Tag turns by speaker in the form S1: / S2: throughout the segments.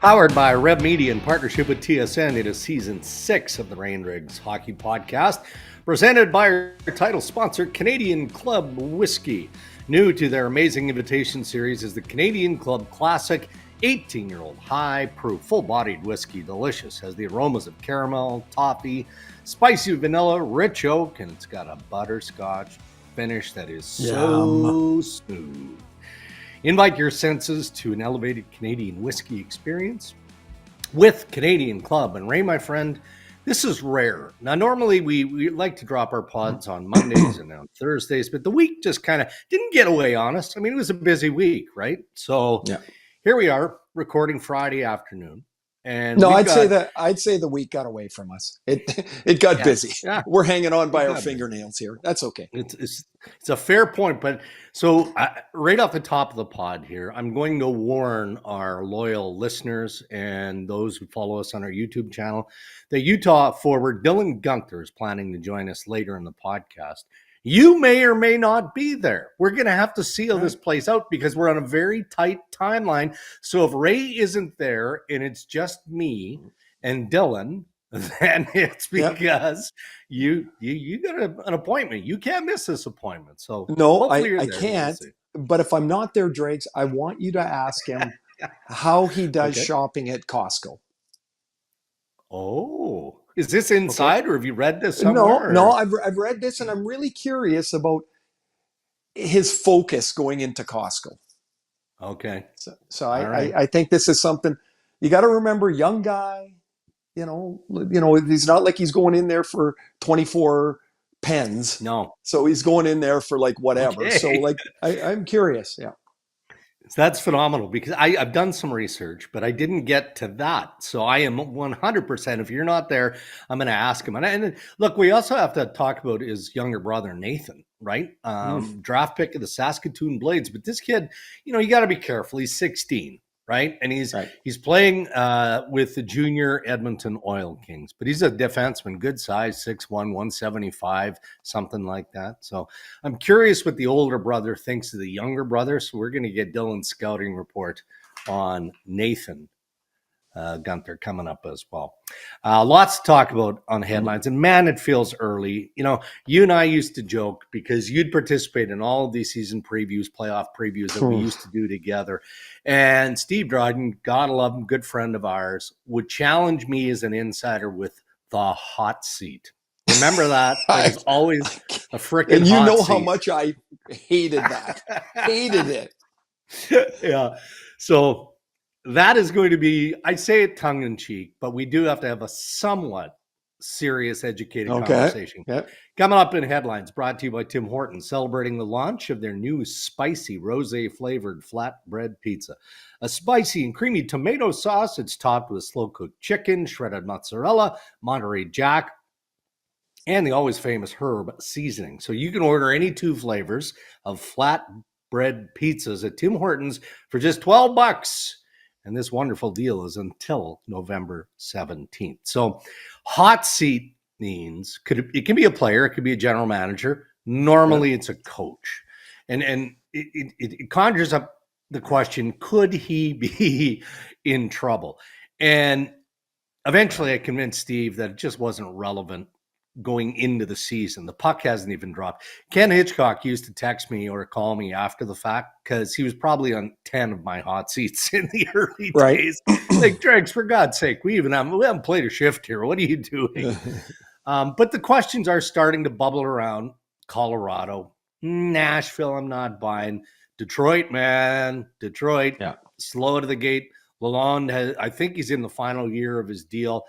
S1: Powered by Rev Media in partnership with TSN, it is season 6 of the Dregs Hockey Podcast, presented by our title sponsor, Canadian Club Whiskey. New to their amazing invitation series is the Canadian Club Classic 18-year-old high-proof, full-bodied whiskey. Delicious, has the aromas of caramel, toffee, spicy vanilla, rich oak, and it's got a butterscotch finish that is so smooth. Invite your senses to an elevated Canadian whiskey experience with Canadian Club. And Ray, my friend, this is rare. Now, normally we like to drop our pods on Mondays and on Thursdays, but the week just kind of didn't get away on us. I mean, it was a busy week, right? So Here we are recording Friday afternoon. And
S2: I'd say the week got away from us. It got busy. Yeah. We're hanging on by our fingernails here. That's okay.
S1: It's a fair point, but so right off the top of the pod here, I'm going to warn our loyal listeners and those who follow us on our YouTube channel that Utah forward Dylan Guenther is planning to join us later in the podcast. You may or may not be there. We're going to have to seal this place out because we're on a very tight timeline. So if Ray isn't there and it's just me and Dylan, then it's because you got an appointment. You can't miss this appointment. So
S2: no, I can't. But if I'm not there, Dregs, I want you to ask him how he does shopping at Costco.
S1: Oh. Is this inside or have you read this somewhere?
S2: No, I've read this and I'm really curious about his focus going into Costco.
S1: Okay.
S2: So I think this is something you got to remember, young guy, you know, he's not like he's going in there for 24 pens.
S1: No.
S2: So he's going in there for like whatever. Okay. So like, I'm curious. Yeah.
S1: So that's phenomenal because I've done some research, but I didn't get to that. So I am 100%. If you're not there, I'm going to ask him. And look, we also have to talk about his younger brother, Nathan, right? Draft pick of the Saskatoon Blades. But this kid, you got to be careful. He's 16, right? And he's playing with the junior Edmonton Oil Kings. But he's a defenseman, good size, 6'1", 175, something like that. So I'm curious what the older brother thinks of the younger brother. So we're going to get Dylan's scouting report on Nathan Guenther coming up as well. Lots to talk about on headlines. And man, it feels early. You and I used to joke because you'd participate in all of these season previews, playoff previews that we used to do together. And Steve Dryden, God love him, good friend of ours, would challenge me as an insider with the hot seat. Remember that? It was always a freaking
S2: and you
S1: hot
S2: know
S1: seat.
S2: How much I hated that. Hated it.
S1: Yeah. So that is going to be, I say it tongue in cheek, but we do have to have a somewhat serious, educated conversation. Yep. Coming up in headlines, brought to you by Tim Hortons, celebrating the launch of their new spicy rosé flavored flatbread pizza. A spicy and creamy tomato sauce. It's topped with slow cooked chicken, shredded mozzarella, Monterey Jack, and the always famous herb seasoning. So you can order any 2 flavors of flatbread pizzas at Tim Hortons for just $12. And this wonderful deal is until November 17th. So hot seat means it can be a player, it could be a general manager. Normally it's a coach. And it conjures up the question, could he be in trouble? And eventually I convinced Steve that it just wasn't relevant going into the season. The puck hasn't even dropped. Ken Hitchcock used to text me or call me after the fact because he was probably on 10 of my hot seats in the early days. Like, Dregs, for God's sake, we haven't played a shift here. What are you doing? But the questions are starting to bubble around Colorado. Nashville, I'm not buying. Detroit, man. Detroit, slow to the gate. Lalonde, I think he's in the final year of his deal.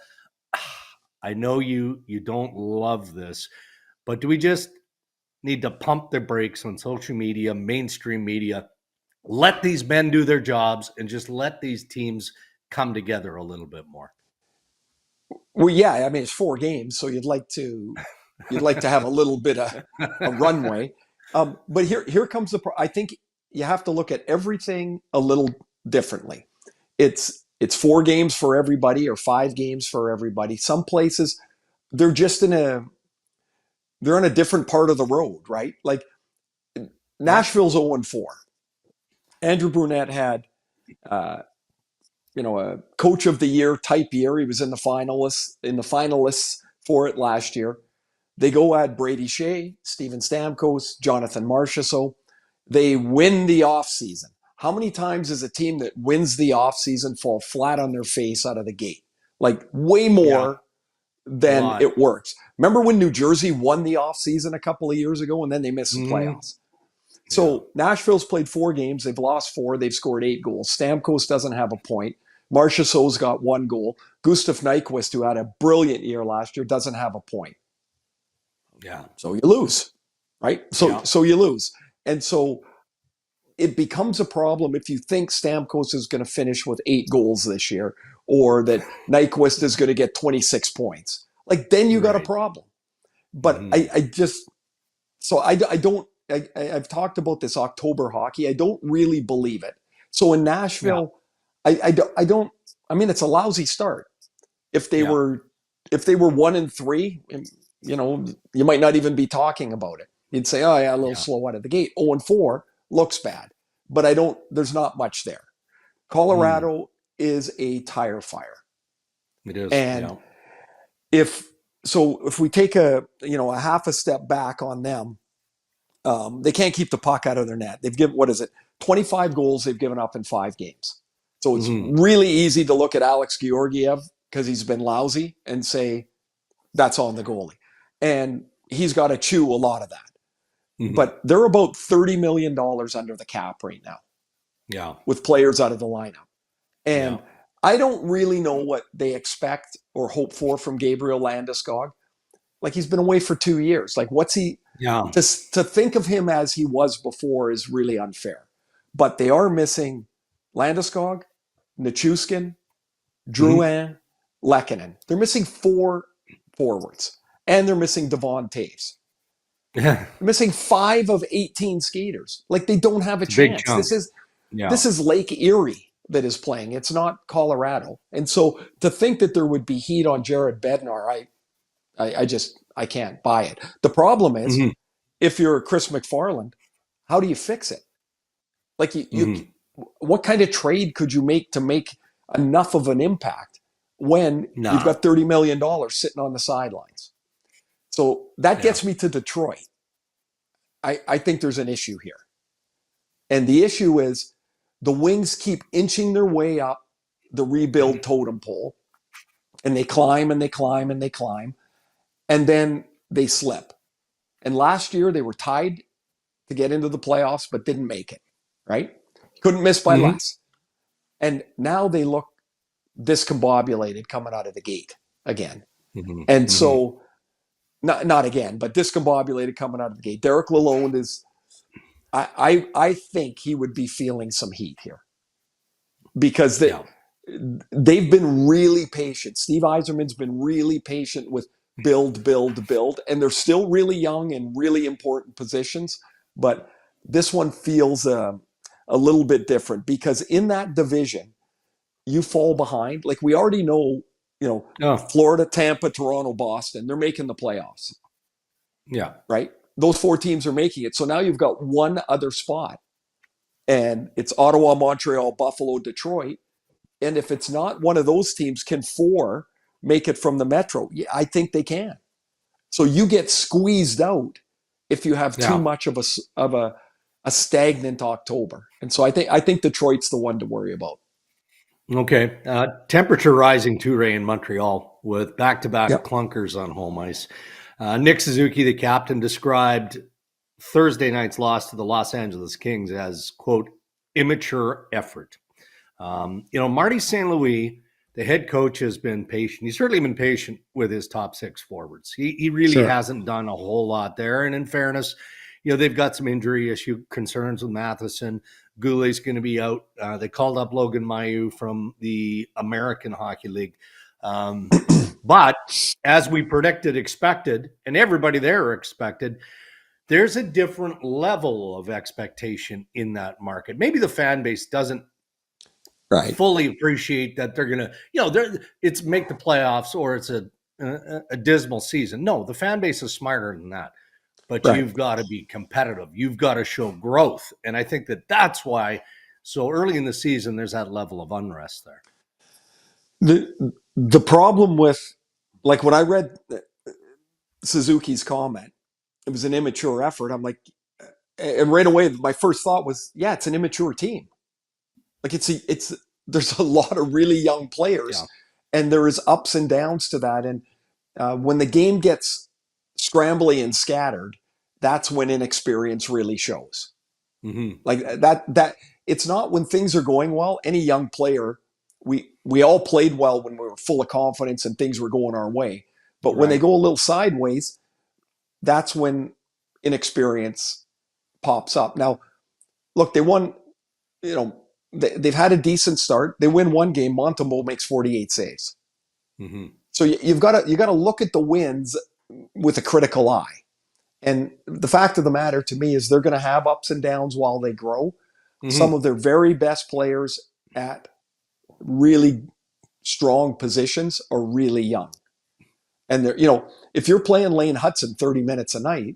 S1: I know you don't love this, but do we just need to pump the brakes on social media, mainstream media, let these men do their jobs, and just let these teams come together a little bit more?
S2: Well, yeah, I mean, it's 4 games, so you'd like to have a little bit of a runway. But here comes I think you have to look at everything a little differently. It's 4 games for everybody or 5 games for everybody. Some places they're just they're in a different part of the road, right? Like Nashville's 0-4. Andrew Brunette had a coach of the year type year. He was in the finalists for it last year. They go add Brady Shea, Steven Stamkos, Jonathan Marchessault. They win the offseason. How many times does a team that wins the offseason fall flat on their face out of the gate? Like way more than it works. Remember when New Jersey won the offseason a couple of years ago and then they missed the playoffs? So Nashville's played 4 games. They've lost 4. They've scored 8 goals. Stamkos doesn't have a point. Marchessault's got 1 goal. Gustav Nyquist, who had a brilliant year last year, doesn't have a point.
S1: Yeah.
S2: So you lose, right? So you lose. And so it becomes a problem if you think Stamkos is going to finish with 8 goals this year or that Nyquist is going to get 26 points. Like, then you got a problem. But I've talked about this October hockey. I don't really believe it. So in Nashville, I mean, it's a lousy start. If they were 1-3, you might not even be talking about it. You'd say, oh yeah, a little slow out of the gate. 0-4 looks bad, but there's not much there. Colorado is a tire fire.
S1: It is.
S2: And if we take a half a step back on them, they can't keep the puck out of their net. They've given, 25 goals they've given up in 5 games. So it's really easy to look at Alex Georgiev because he's been lousy and say that's on the goalie. And he's got to chew a lot of that. But they're about $30 million under the cap right now.
S1: Yeah.
S2: With players out of the lineup. And I don't really know what they expect or hope for from Gabriel Landeskog. Like, he's been away for 2 years. Like, what's he...
S1: Yeah.
S2: To think of him as he was before is really unfair. But they are missing Landeskog, Nichushkin, Drouin, Lehkonen. They're missing 4 forwards. And they're missing Devon Toews. They're missing 5 of 18 skaters. Like, they don't have a chance. This is Lake Erie that is playing. It's not Colorado. And so to think that there would be heat on Jared Bednar, I can't buy it. The problem is, if you're Chris McFarland, how do you fix it? Like, what kind of trade could you make to make enough of an impact when you've got $30 million sitting on the sidelines? So that gets me to Detroit. I think there's an issue here. And the issue is the Wings keep inching their way up the rebuild totem pole, and they climb and they climb and they climb, and then they slip. And last year they were tied to get into the playoffs, but didn't make it, right? Couldn't miss by less. And now they look discombobulated coming out of the gate again. And so, not again, but discombobulated coming out of the gate. Derek Lalonde is, I think he would be feeling some heat here. Because they've been really patient. Steve Yzerman's been really patient with build, and they're still really young in really important positions. But this one feels a little bit different because in that division, you fall behind. Like, we already know, Florida, Tampa, Toronto, Boston, they're making the playoffs.
S1: Yeah.
S2: Right? Those 4 teams are making it. So now you've got one other spot. And it's Ottawa, Montreal, Buffalo, Detroit. And if it's not one of those teams, can 4 make it from the Metro? Yeah, I think they can. So you get squeezed out if you have too much of a stagnant October. And so I think Detroit's the one to worry about.
S1: Okay. Temperature rising too, Ray, in Montreal with back-to-back clunkers on home ice. Nick Suzuki, the captain, described Thursday night's loss to the Los Angeles Kings as, quote, immature effort. Marty St. Louis, the head coach, has been patient. He's certainly been patient with his top 6 forwards. He really hasn't done a whole lot there. And in fairness, they've got some injury issue concerns with Matheson. Goulet's going to be out. They called up Logan Mailloux from the American Hockey League. But as we expected, and everybody there expected, there's a different level of expectation in that market. Maybe the fan base doesn't fully appreciate that they're going to, it's make the playoffs or it's a dismal season. No, the fan base is smarter than that. But you've got to be competitive. You've got to show growth. And I think that's why so early in the season, there's that level of unrest there.
S2: The problem with, like, when I read Suzuki's comment, it was an immature effort. I'm like, and right away, my first thought was, yeah, it's an immature team. Like there's a lot of really young players, and there is ups and downs to that. And when the game gets scrambly and scattered, that's when inexperience really shows.
S1: Mm-hmm.
S2: Like that it's not when things are going well. Any young player, we all played well when we were full of confidence and things were going our way. But when they go a little sideways, that's when inexperience pops up. Now, look, they won, they've had a decent start. They win one game. Montembeault makes 48 saves.
S1: Mm-hmm.
S2: So you've got to look at the wins with a critical eye. And the fact of the matter to me is they're going to have ups and downs while they grow. Mm-hmm. Some of their very best players at really strong positions are really young. And they're, if you're playing Lane Hudson 30 minutes a night,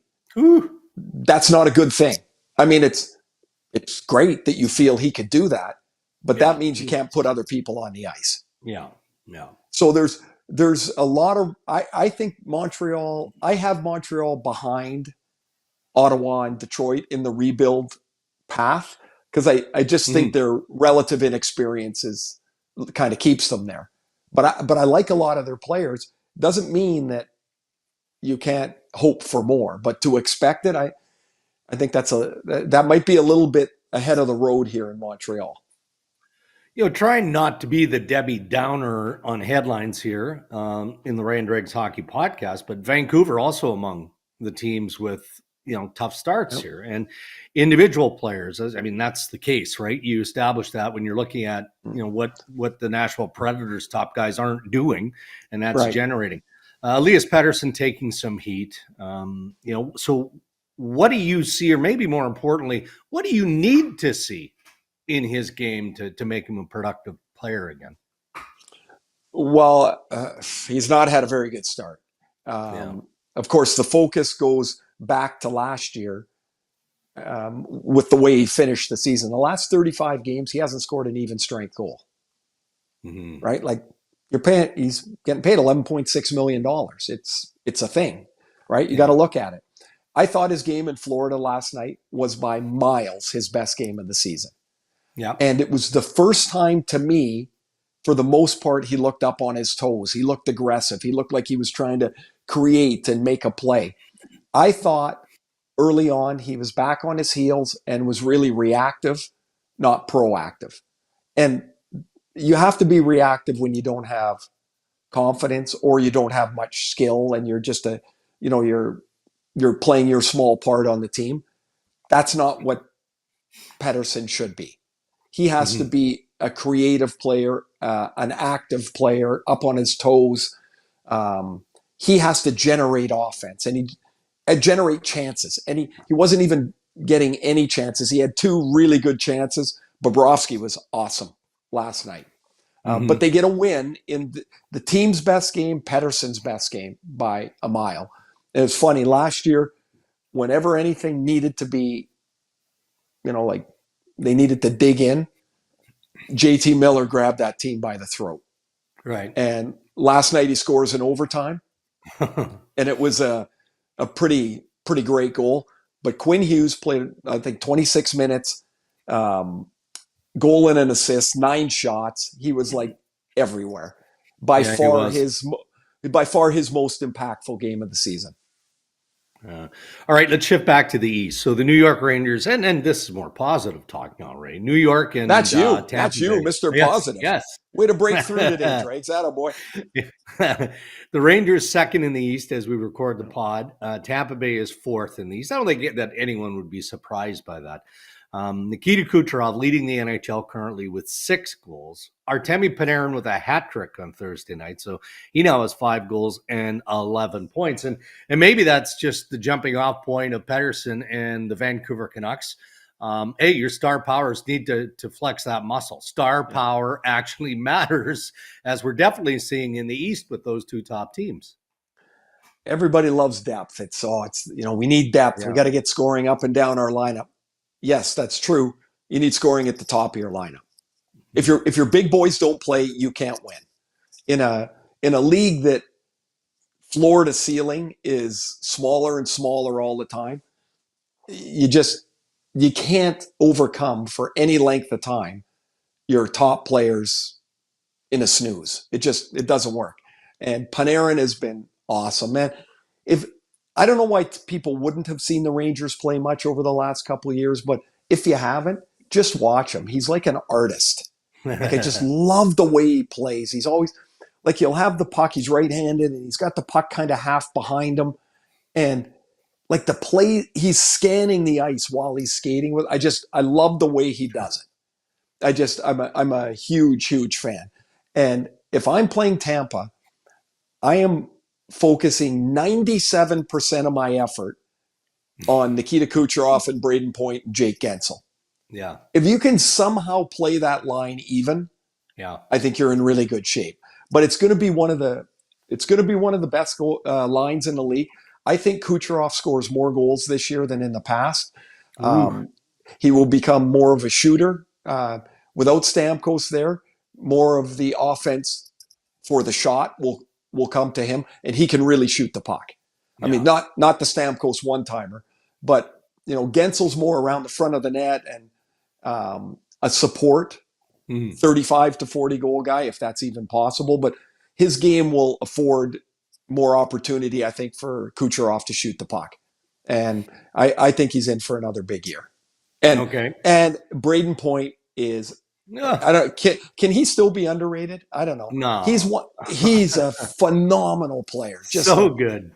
S2: that's not a good thing. I mean, it's great that you feel he could do that, but that means you can't put other people on the ice.
S1: Yeah. Yeah.
S2: So there's a lot of, I think Montreal, I have Montreal behind Ottawa and Detroit in the rebuild path, because I just think their relative inexperience kind of keeps them there. But I like a lot of their players. Doesn't mean that you can't hope for more, but to expect it, I think that might be a little bit ahead of the road here in Montreal.
S1: Trying not to be the Debbie Downer on headlines here in the Ray and Dregs Hockey Podcast, but Vancouver also among the teams with, tough starts here, and individual players. I mean, that's the case, right? You establish that when you're looking at, what the Nashville Predators top guys aren't doing, and that's generating. Elias Pettersson taking some heat. So what do you see, or maybe more importantly, what do you need to see in his game to make him a productive player again?
S2: Well, he's not had a very good start. Of course, the focus goes back to last year with the way he finished the season. The last 35 games, he hasn't scored an even strength goal. Mm-hmm. Right? Like, he's getting paid $11.6 million. It's a thing, right? You got to look at it. I thought his game in Florida last night was by miles his best game of the season.
S1: Yeah.
S2: And it was the first time to me, for the most part, he looked up on his toes. He looked aggressive. He looked like he was trying to create and make a play. I thought early on he was back on his heels and was really reactive, not proactive. And you have to be reactive when you don't have confidence or you don't have much skill and you're just you're playing your small part on the team. That's not what Pettersson should be. He has to be a creative player, an active player, up on his toes. He has to generate offense and generate chances. And he wasn't even getting any chances. He had two really good chances. Bobrovsky was awesome last night. But they get a win in the team's best game, Pettersson's best game by a mile. And it's funny, last year, whenever anything needed to be, like they needed to dig in, JT Miller grabbed that team by the throat.
S1: Right.
S2: And last night he scores in overtime. And it was a pretty great goal. But Quinn Hughes played, I think, 26 minutes, goal and an assist, 9 shots. He was like everywhere. By far his most impactful game of the season.
S1: All right, let's shift back to the East. So the New York Rangers, and this is more positive talk now, Ray. New York and
S2: that's you,
S1: Tampa
S2: that's you,
S1: Bay.
S2: Mr. Positive.
S1: Yes.
S2: Way to break through today, Dregs. Attaboy.
S1: The Rangers second in the East as we record the pod. Tampa Bay is fourth in the East. I don't think that anyone would be surprised by that. Nikita Kucherov leading the NHL currently with 6 goals. Artemi Panarin with a hat trick on Thursday night. So he now has 5 goals and 11 points. And maybe that's just the jumping off point of Pettersson and the Vancouver Canucks. Hey, your star powers need to flex that muscle. Star power actually matters, as we're definitely seeing in the East with those two top teams.
S2: Everybody loves depth. It's we need depth. Yeah. We got to get scoring up and down our lineup. Yes, that's true. You need scoring at the top of your lineup. If your big boys don't play, you can't win. in a league that floor to ceiling is smaller and smaller all the time, you can't overcome for any length of time your top players in a snooze. It doesn't work. And Panarin has been awesome, man. If I don't know why people wouldn't have seen the Rangers play much over the last couple of years, but if you haven't, just watch him. He's like an artist. Like, I just love the way he plays. He's always like, he'll have the puck. He's right-handed, and he's got the puck kind of half behind him, and like the play, he's scanning the ice while he's skating with. I love the way he does it. I'm a huge, huge fan. And if I'm playing Tampa, I am focusing 97% of my effort on Nikita Kucherov and Braden Point and Jake Gensel.
S1: Yeah.
S2: If you can somehow play that line even, I think you're in really good shape. But it's going to be one of the best lines in the league. I think Kucherov scores more goals this year than in the past. He will become more of a shooter without Stamkos there. More of the offense for the shot will come to him, and he can really shoot the puck. I mean, not the Stamkos one-timer, but Gensel's more around the front of the net and a support 35 to 40 goal guy, if that's even possible. But his game will afford more opportunity, I think, for Kucherov to shoot the puck. And I think he's in for another big year. And Braden Point is, can he still be underrated? I don't know.
S1: No.
S2: He's a phenomenal player. Just
S1: so good.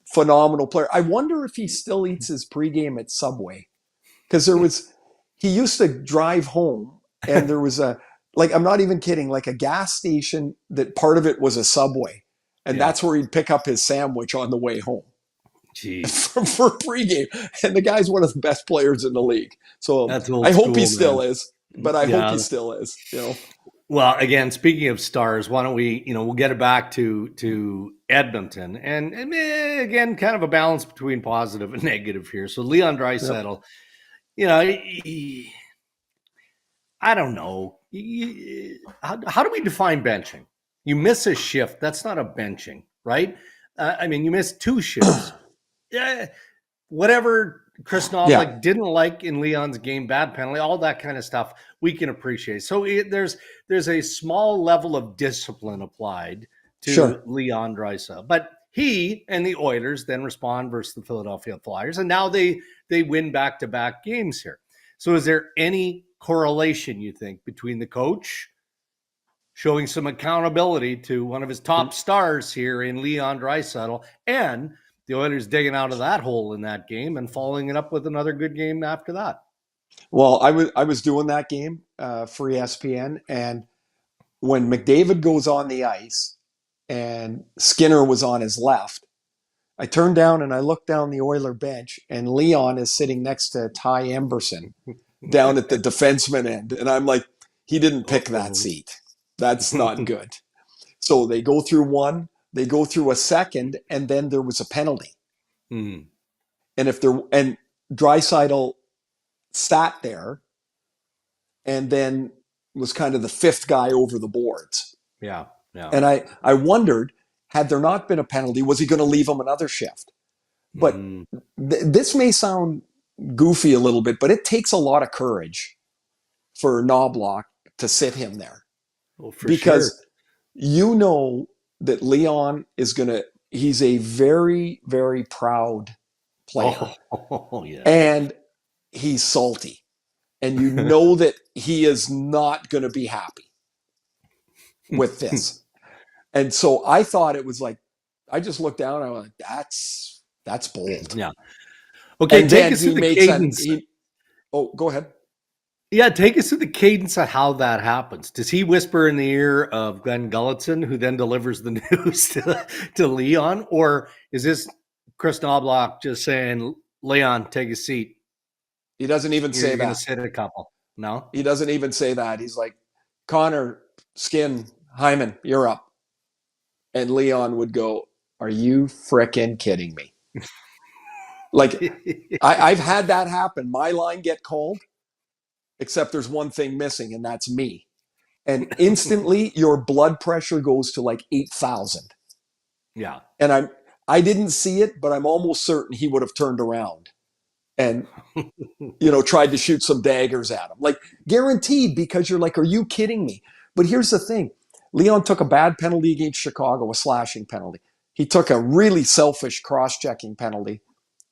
S2: Phenomenal player. I wonder if he still eats his pregame at Subway. Because he used to drive home, and there was I'm not even kidding, like a gas station that part of it was a Subway. And that's where he'd pick up his sandwich on the way home.
S1: Jeez.
S2: for pregame. And the guy's one of the best players in the league. So
S1: I
S2: hope he still is. But I hope he still is.
S1: Well, again, speaking of stars, why don't we, we'll get it back to Edmonton. And again, kind of a balance between positive and negative here. So Leon Draisaitl, I don't know. How do we define benching? You miss a shift. That's not a benching, right? You missed 2 shifts. Whatever Kris Knoblauch didn't like in Leon's game, bad penalty, all that kind of stuff, we can appreciate. So there's a small level of discipline applied to Leon Draisaitl. But he and the Oilers then respond versus the Philadelphia Flyers, and now they win back-to-back games here. So is there any correlation, you think, between the coach showing some accountability to one of his top stars here in Leon Draisaitl, and the Oilers digging out of that hole in that game and following it up with another good game after that?
S2: Well, I was doing that game for ESPN, and when McDavid goes on the ice and Skinner was on his left, I turned down and I looked down the Oiler bench, and Leon is sitting next to Ty Emberson down at the defenseman end. And I'm like, he didn't pick that seat. That's not good. So they go through one, they go through a second, and then there was a penalty. And Draisaitl sat there and then was kind of the 5th guy over the boards.
S1: Yeah.
S2: And I wondered, had there not been a penalty, was he going to leave him another shift? But this may sound goofy a little bit, but it takes a lot of courage for Knoblauch to sit him there.
S1: Well,
S2: because that Leon he's a very, very proud player. And he's salty. And that he is not going to be happy with this. And so I thought it was like, I just looked down and I was like, that's bold.
S1: Yeah. Okay,
S2: and
S1: take us through the cadence.
S2: Go ahead.
S1: Yeah, take us through the cadence of how that happens. Does he whisper in the ear of Glenn Gulletson, who then delivers the news to Leon? Or is this Kris Knoblauch just saying, Leon, take a seat?
S2: He doesn't even say that. You're
S1: going to sit a couple. No?
S2: He doesn't even say that. He's like, Connor, Skin, Hyman, you're up. And Leon would go, are you frickin' kidding me? Like, I've had that happen. My line get called, except there's one thing missing, and that's me. And instantly your blood pressure goes to like 8,000.
S1: Yeah.
S2: And I didn't see it, but I'm almost certain he would have turned around and, tried to shoot some daggers at him. Like, guaranteed, because you're like, are you kidding me? But here's the thing. Leon took a bad penalty against Chicago, a slashing penalty. He took a really selfish cross-checking penalty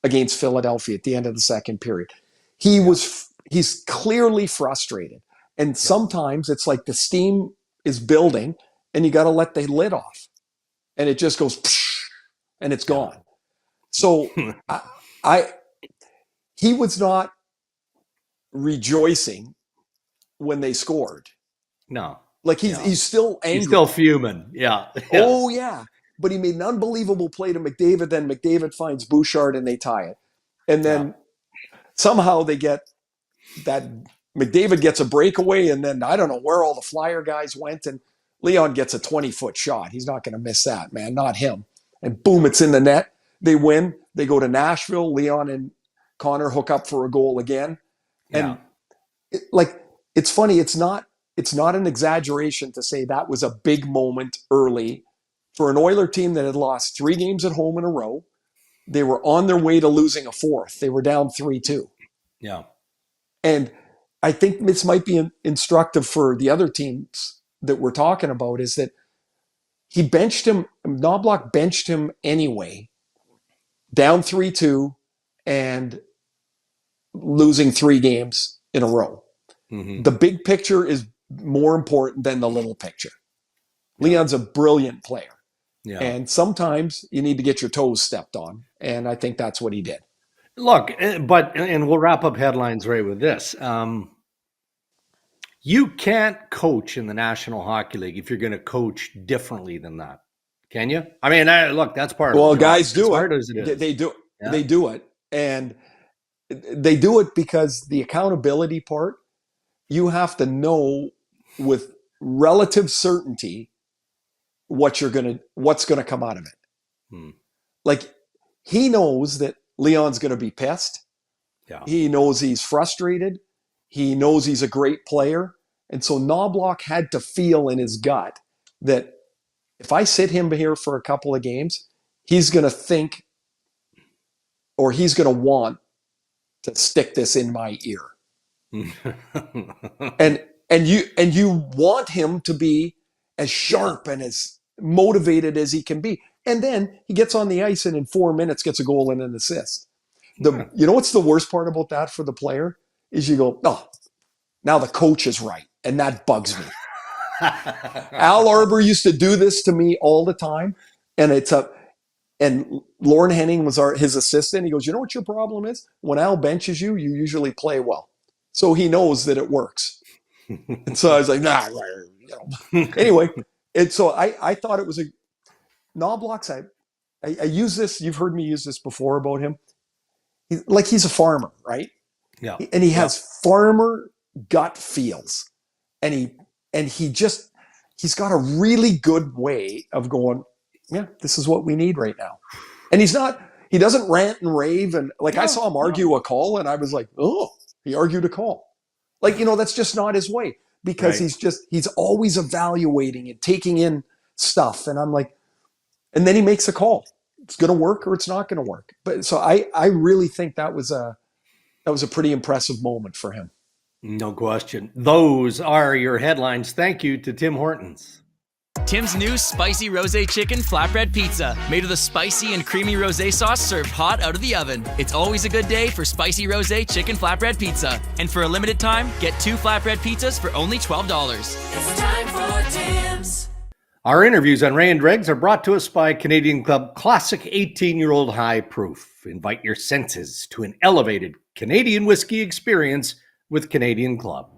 S2: against Philadelphia at the end of the second period. He's clearly frustrated. And sometimes it's like the steam is building and you got to let the lid off. And it just goes, and it's gone. So he was not rejoicing when they scored.
S1: No.
S2: Like he's still angry.
S1: He's still fuming. Yeah.
S2: Oh, yeah. But he made an unbelievable play to McDavid. Then McDavid finds Bouchard and they tie it. And then somehow they get that McDavid gets a breakaway. And then I don't know where all the Flyer guys went. And Leon gets a 20-foot shot. He's not going to miss that, man. Not him. And boom, it's in the net. They win. They go to Nashville. Leon and Connor hook up for a goal again. And it's funny. It's not an exaggeration to say that was a big moment early for an Oiler team that had lost 3 games at home in a row. They were on their way to losing a 4th. They were down 3-2.
S1: Yeah.
S2: And I think this might be instructive for the other teams that we're talking about, is that he benched him. Knoblauch benched him anyway, down 3-2 and losing 3 games in a row. Mm-hmm. The big picture is more important than the little picture. Leon's a brilliant player. Yeah. And sometimes you need to get your toes stepped on. And I think that's what he did.
S1: Look, and we'll wrap up headlines right with this. You can't coach in the National Hockey League if you're going to coach differently than that. Can you? I mean, look, that's part of it.
S2: Well, guys do it. They do. Yeah. They do it. And they do it because the accountability part, you have to know with relative certainty what's going to come out of it. Like, he knows that Leon's going to be pissed. Yeah. He knows he's frustrated. He knows he's a great player. And so Knoblauch had to feel in his gut that if I sit him here for a couple of games, he's going to think, or he's going to want to stick this in my ear. and you want him to be as sharp and as motivated as he can be. And then he gets on the ice and in 4 minutes gets a goal and an assist. You know what's the worst part about that for the player is you go, oh, now the coach is right. And that bugs me. Al Arbor used to do this to me all the time. And Lauren Henning was his assistant. He goes, you know what your problem is? When Al benches you, you usually play well. So he knows that it works. And so I was like, nah. Anyway, and so I thought it was a Knoblauch's. I use this. You've heard me use this before about him. He's a farmer, right? Yeah. And he has farmer gut feels, and he's got a really good way of going, yeah, this is what we need right now. And he doesn't rant and rave. And I saw him argue a call and I was like, oh, he argued a call. That's just not his way, because he's always evaluating and taking in stuff. And I'm like, and then he makes a call. It's going to work or it's not going to work. But so I really think that was a pretty impressive moment for him.
S1: No question. Those are your headlines. Thank you to Tim Hortons.
S3: Tim's new spicy rosé chicken flatbread pizza, made with a spicy and creamy rosé sauce served hot out of the oven. It's always a good day for spicy rosé chicken flatbread pizza. And for a limited time, get 2 flatbread pizzas for only $12.
S4: It's time for Tim's.
S1: Our interviews on Ray and Dregs are brought to us by Canadian Club Classic 18-year-old High Proof. Invite your senses to an elevated Canadian whiskey experience with Canadian Club.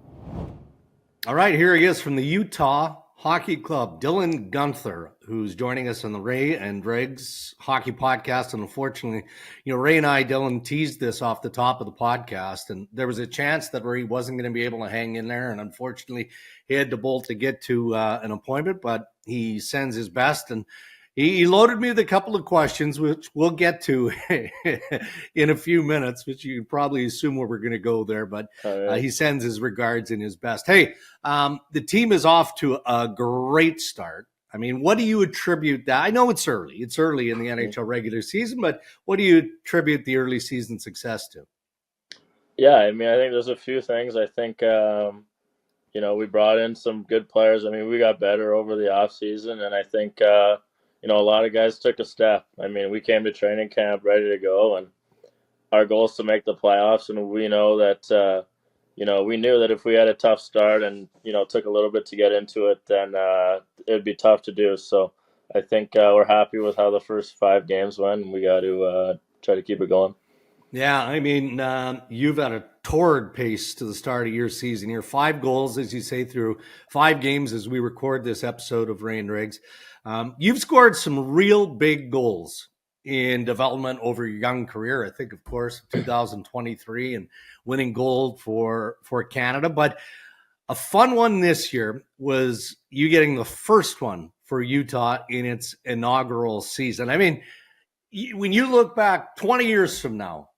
S1: All right, here he is from the Utah Hockey Club, Dylan Guenther, who's joining us on the Ray and Dregs Hockey Podcast. And unfortunately, Ray and I, Dylan, teased this off the top of the podcast, and there was a chance that Ray wasn't going to be able to hang in there. And unfortunately, he had to bolt to get to an appointment, but he sends his best. And He loaded me with a couple of questions, which we'll get to in a few minutes, which you probably assume where we're going to go there. But he sends his regards and his best. Hey, the team is off to a great start. I mean, what do you attribute that? I know it's early. It's early in the NHL regular season, but what do you attribute the early season success to?
S5: Yeah, I mean, I think there's a few things. I think, we brought in some good players. I mean, we got better over the offseason, and I think, a lot of guys took a step. I mean, we came to training camp ready to go, and our goal is to make the playoffs, and we know that, we knew that if we had a tough start and, took a little bit to get into it, then it would be tough to do. So I think we're happy with how the first 5 games went, and we got to try to keep it going.
S1: Yeah, I mean, you've had a torrid pace to the start of your season here. 5 goals, as you say, through 5 games as we record this episode of Ray and Dregs. You've scored some real big goals in development over your young career. I think, of course, 2023 and winning gold for Canada. But a fun one this year was you getting the first one for Utah in its inaugural season. I mean, when you look back 20 years from now,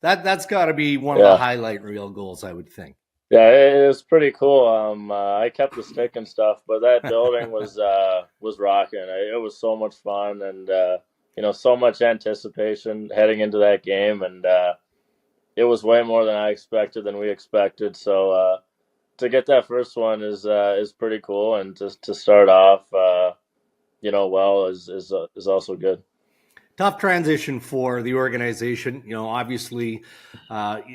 S1: that's got to be one of the highlight reel goals, I would think.
S5: Yeah, it was pretty cool. I kept the stick and stuff, but that building was rocking. It was so much fun, and so much anticipation heading into that game, and it was way more than than we expected. So to get that first one is pretty cool, and to start off, well is also good.
S1: Tough transition for the organization. Obviously,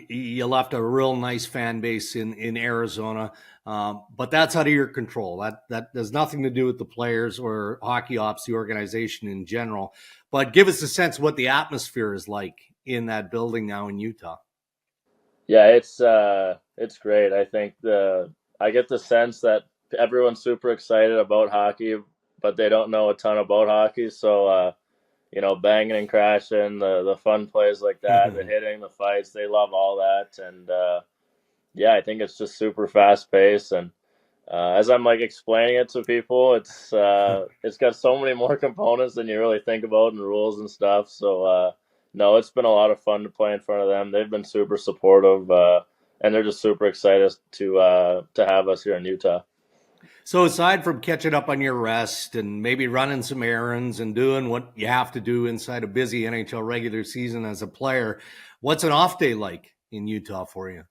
S1: you left a real nice fan base in Arizona, but that's out of your control. That has nothing to do with the players or hockey ops, the organization in general. But give us a sense of what the atmosphere is like in that building now in Utah.
S5: Yeah, it's great. I think I get the sense that everyone's super excited about hockey, but they don't know a ton about hockey. So. Banging and crashing, the fun plays like that, the hitting, the fights, they love all that. And, I think it's just super fast paced. And as I'm explaining it to people, it's got so many more components than you really think about and rules and stuff. So, no, it's been a lot of fun to play in front of them. They've been super supportive, and they're just super excited to have us here in Utah.
S1: So aside from catching up on your rest and maybe running some errands and doing what you have to do inside a busy NHL regular season as a player, what's an off day like in Utah for you?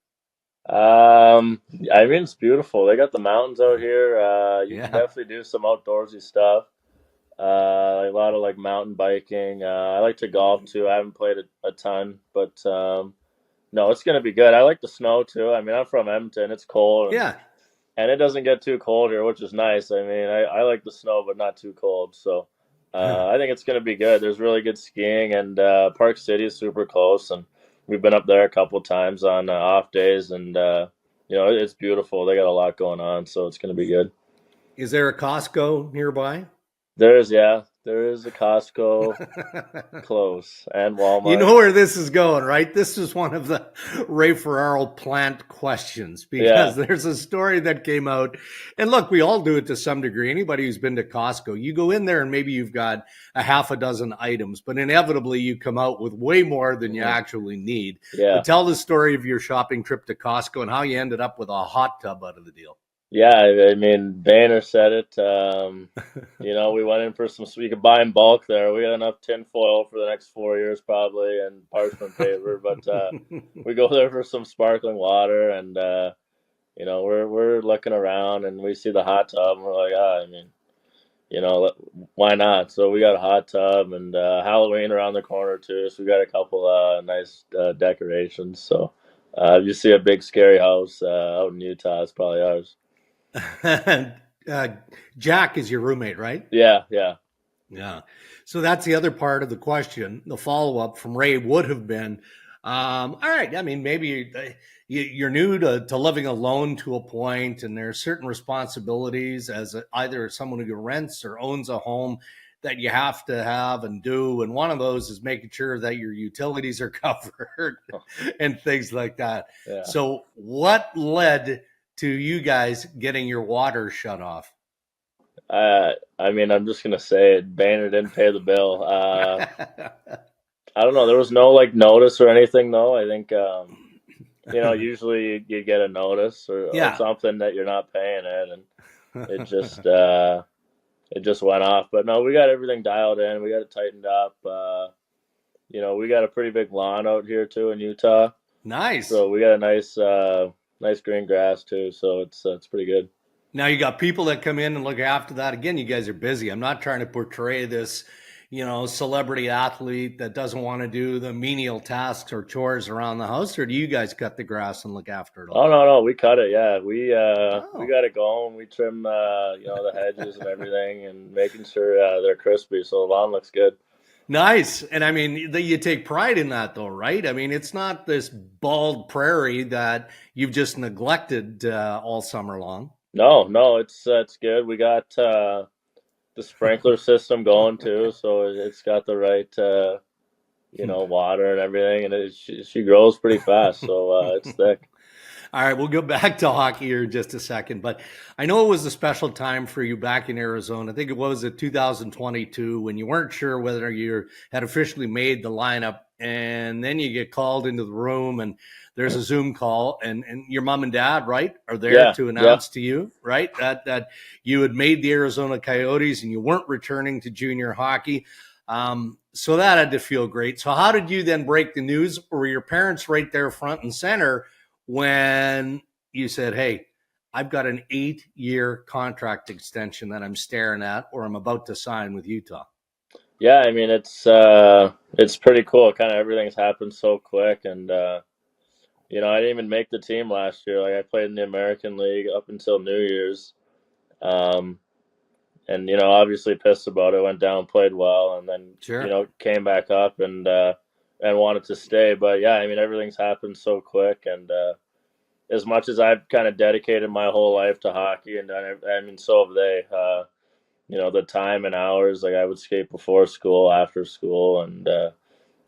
S5: I mean, it's beautiful. They got the mountains out here. You can definitely do some outdoorsy stuff. A lot of mountain biking. I like to golf too. I haven't played a ton, but no, it's going to be good. I like the snow too. I mean, I'm from Edmonton. It's cold. And it doesn't get too cold here, which is nice. I mean, I like the snow, but not too cold. So I think it's going to be good. There's really good skiing, and Park City is super close. And we've been up there a couple times on off days, and, it's beautiful. They got a lot going on, so it's going to be good.
S1: Is there a Costco nearby?
S5: There is a Costco close, and Walmart.
S1: You know where this is going, right? This is one of the Ray Ferraro plant questions, because there's a story that came out. And look, we all do it to some degree. Anybody who's been to Costco, you go in there and maybe you've got a half a dozen items, but inevitably you come out with way more than you actually need.
S5: Yeah.
S1: But tell the story of your shopping trip to Costco and how you ended up with a hot tub out of the deal.
S5: Yeah, I mean, Boehner said it. We went in for some, so we could buy in bulk there. We got enough tin foil for the next 4 years probably, and parchment paper. But we go there for some sparkling water, and we're looking around, and we see the hot tub, and we're like, why not? So we got a hot tub, and Halloween around the corner too. So we got a couple nice decorations. So if you see a big scary house out in Utah, it's probably ours.
S1: Jack is your roommate, right?
S5: Yeah.
S1: So that's the other part of the question. The follow-up from Ray would have been, all right, I mean, maybe you're new to living alone to a point, and there are certain responsibilities as either someone who rents or owns a home that you have to have and do. And one of those is making sure that your utilities are covered and things like that.
S5: Yeah.
S1: So what led to you guys getting your water shut off?
S5: I mean, I'm just gonna say it. Boehner didn't pay the bill. I don't know. There was no like notice or anything though. I think usually you get a notice or something that you're not paying it, and it just went off. But no, we got everything dialed in. We got it tightened up. We got a pretty big lawn out here too in Utah.
S1: Nice.
S5: So we got a nice green grass too. So it's pretty good.
S1: Now you got people that come in and look after that. Again, you guys are busy. I'm not trying to portray this, celebrity athlete that doesn't want to do the menial tasks or chores around the house. Or do you guys cut the grass and look after it all?
S5: Oh no, we cut it. Yeah, we got it going. We trim the hedges and everything, and making sure they're crispy so the lawn looks good.
S1: Nice. And I mean, you take pride in that though, right? I mean, it's not this bald prairie that you've just neglected all summer long.
S5: No, it's good. We got the sprinkler system going too, so it's got the right water and everything, and she grows pretty fast, so it's thick.
S1: All right, we'll go back to hockey here in just a second, but I know it was a special time for you back in Arizona. I think it was 2022 when you weren't sure whether you had officially made the lineup, and then you get called into the room and there's a Zoom call, and your mom and dad, right, are there to announce to you, right, that you had made the Arizona Coyotes and you weren't returning to junior hockey. So that had to feel great. So how did you then break the news? Or were your parents right there front and center when you said, hey, I've got an 8-year contract extension that I'm staring at or I'm about to sign with Utah?
S5: Yeah, I mean, it's pretty cool. Kind of everything's happened so quick. And, I didn't even make the team last year. Like, I played in the American League up until New Year's. And, obviously pissed about it. Went down, played well, and then, came back up and wanted to stay. But, yeah, I mean, everything's happened so quick. And as much as I've kind of dedicated my whole life to hockey, and I mean, so have they. The time and hours, like I would skate before school, after school, and, the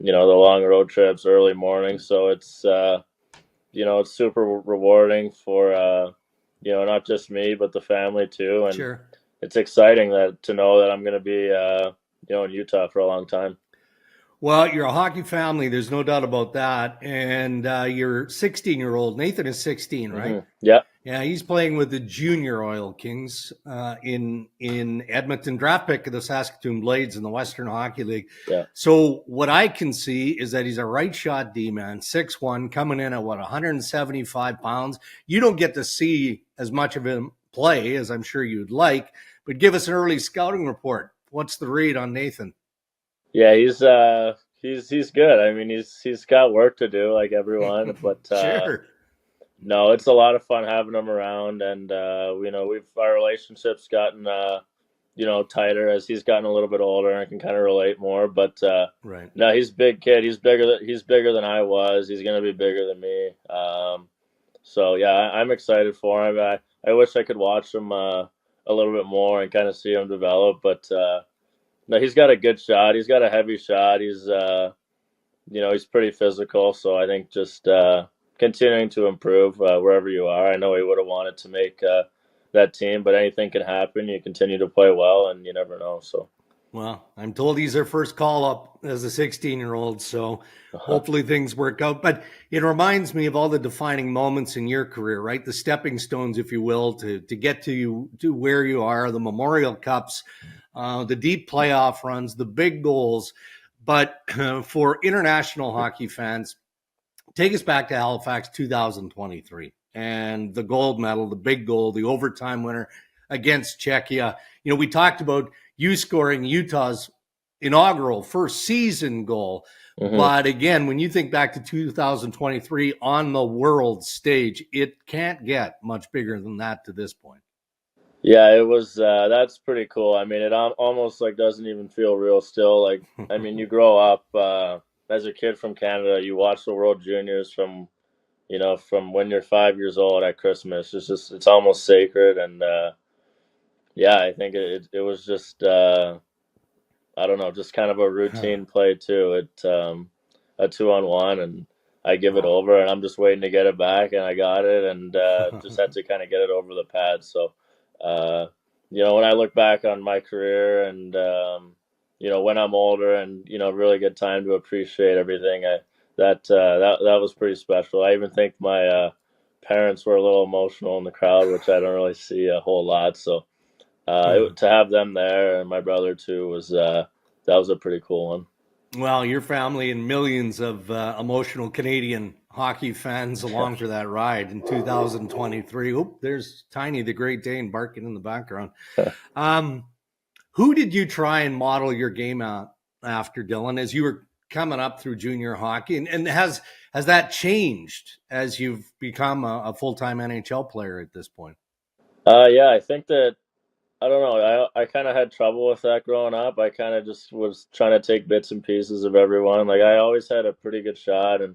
S5: long road trips, early mornings. So it's, it's super rewarding for, not just me, but the family too. And it's exciting to know that I'm going to be, in Utah for a long time.
S1: Well, you're a hockey family. There's no doubt about that. And your 16-year-old, Nathan is 16, right?
S5: Mm-hmm. Yeah.
S1: Yeah, he's playing with the junior Oil Kings in Edmonton, draft pick of the Saskatoon Blades in the Western Hockey League.
S5: Yeah.
S1: So what I can see is that he's a right shot D-man, 6'1", coming in at 175 pounds. You don't get to see as much of him play as I'm sure you'd like, but give us an early scouting report. What's the read on Nathan?
S5: Yeah, he's good. I mean, he's got work to do like everyone, but
S1: sure.
S5: No, it's a lot of fun having him around, and our relationship's gotten tighter as he's gotten a little bit older and can kind of relate more. But
S1: right.
S5: No, he's a big kid. He's bigger than I was. He's gonna be bigger than me. So yeah, I'm excited for him. I wish I could watch him a little bit more and kind of see him develop, but no, he's got a good shot. He's got a heavy shot. He's he's pretty physical. So I think just continuing to improve wherever you are. I know he would have wanted to make that team, but anything can happen. You continue to play well, and you never know. So,
S1: well, I'm told he's their first call up as a 16-year-old, so hopefully things work out. But it reminds me of all the defining moments in your career, right? The stepping stones, if you will, to get to where you are, the Memorial Cups, the deep playoff runs, the big goals. But for international hockey fans, take us back to Halifax 2023 and the gold medal, the big goal, the overtime winner against Czechia. We talked about you scoring Utah's inaugural first season goal. Mm-hmm. But again, when you think back to 2023 on the world stage, it can't get much bigger than that to this point.
S5: Yeah, it was, that's pretty cool. I mean, it almost like doesn't even feel real still. Like, I mean, you grow up, as a kid from Canada, you watch the World Juniors from when you're 5 years old at Christmas. It's almost sacred. And, yeah, I think it was just, I don't know, just kind of a routine play too. It, a 2-on-1, and I give it over, and I'm just waiting to get it back, and I got it, and just had to kind of get it over the pad. So, when I look back on my career and, when I'm older and, really get time to appreciate everything, that was pretty special. I even think my parents were a little emotional in the crowd, which I don't really see a whole lot. So to have them there and my brother too that was a pretty cool one.
S1: Well, your family and millions of emotional Canadian hockey fans along for that ride in 2023. Oh, there's Tiny the Great Dane barking in the background. Who did you try and model your game after, Dylan, as you were coming up through junior hockey? And has that changed as you've become a full-time NHL player at this point?
S5: Yeah, I think that, I don't know, I kind of had trouble with that growing up. I kind of just was trying to take bits and pieces of everyone. Like, I always had a pretty good shot and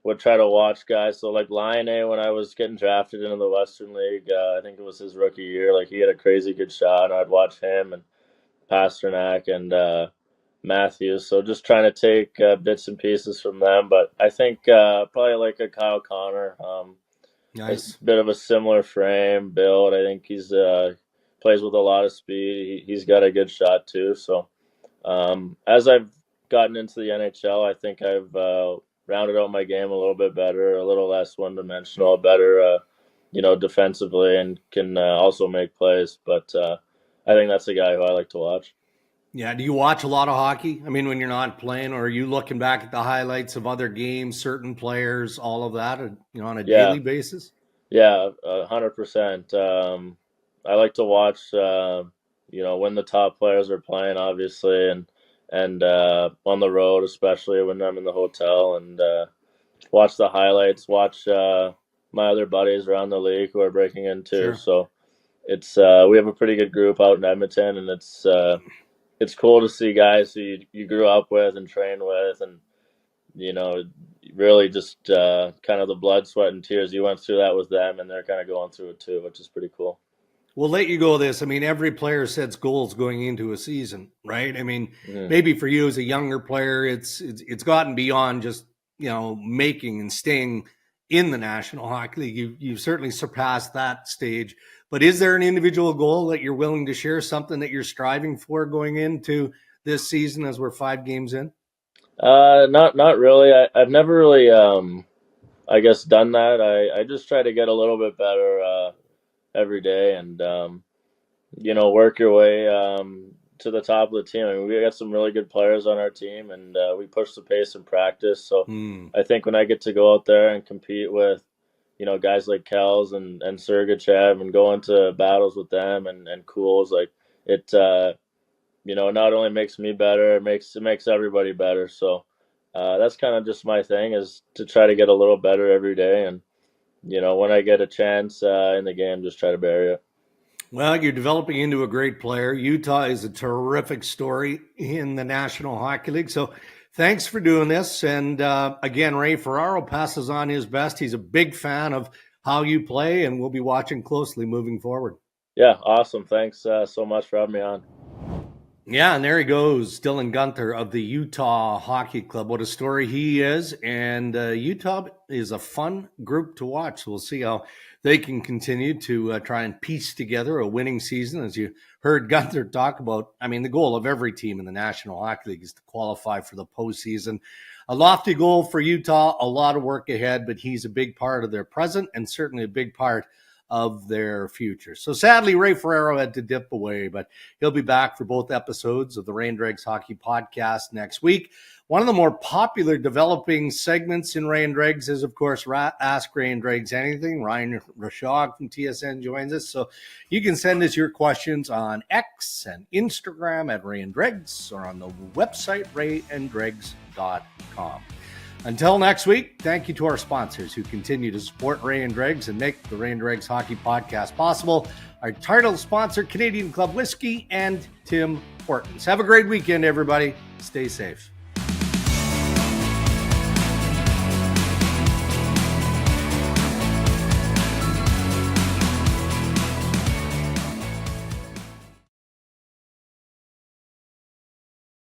S5: would try to watch guys. So, like, Lion A, when I was getting drafted into the Western League, I think it was his rookie year, like, he had a crazy good shot, and I'd watch him and Pasternak and Matthews. So just trying to take bits and pieces from them. But I think probably like a Kyle Connor.
S1: Nice.
S5: A bit of a similar frame, build. I think he's plays with a lot of speed. He's got a good shot too. So as I've gotten into the NHL, I think I've rounded out my game a little bit better, a little less one-dimensional, better, defensively, and can also make plays. But I think that's the guy who I like to watch.
S1: Yeah. Do you watch a lot of hockey? I mean, when you're not playing, or are you looking back at the highlights of other games, certain players, all of that, on a daily basis?
S5: Yeah, 100%. I like to watch, when the top players are playing, obviously, and on the road, especially when I'm in the hotel, and watch the highlights, watch my other buddies around the league who are breaking in too. Sure. So it's we have a pretty good group out in Edmonton, and it's cool to see guys who you grew up with and train with, and really just kind of the blood, sweat, and tears. You went through that with them, and they're kind of going through it too, which is pretty cool.
S1: We'll let you go this. I mean, every player sets goals going into a season, right? I mean, maybe for you as a younger player, it's gotten beyond just, making and staying in the National Hockey League. You've certainly surpassed that stage. But is there an individual goal that you're willing to share, something that you're striving for going into this season as we're 5 games in?
S5: Not really. I've never really, I guess, done that. I just try to get a little bit better every day, and work your way to the top of the team. I mean, we got some really good players on our team, and we push the pace in practice. So I think when I get to go out there and compete with guys like Kells and Sergachev, and go into battles with them and Cools, like it not only makes me better, it makes everybody better. So that's kind of just my thing, is to try to get a little better every day, and when I get a chance in the game, just try to bury it.
S1: Well, you're developing into a great player. Utah is a terrific story in the National Hockey League. So thanks for doing this. And again, Ray Ferraro passes on his best. He's a big fan of how you play, and we'll be watching closely moving forward.
S5: Yeah, awesome. Thanks so much for having me on.
S1: Yeah, and there he goes, Dylan Guenther of the Utah Hockey Club. What a story he is. And Utah is a fun group to watch. We'll see how they can continue to try and piece together a winning season. As you heard Guenther talk about, I mean, the goal of every team in the National Hockey League is to qualify for the postseason. A lofty goal for Utah, a lot of work ahead, but he's a big part of their present and certainly a big part of their future. So sadly, Ray Ferraro had to dip away, but he'll be back for both episodes of the Ray and Dregs Hockey Podcast next week. One of the more popular developing segments in Ray and Dregs is, of course, Ask Ray and Dregs Anything. Ryan Rashog from TSN joins us. So you can send us your questions on X and Instagram at Ray and Dregs, or on the website rayanddregs.com. Until next week, thank you to our sponsors who continue to support Ray and Dregs and make the Ray and Dregs Hockey Podcast possible. Our title sponsor, Canadian Club Whiskey, and Tim Hortons. Have a great weekend, everybody. Stay safe.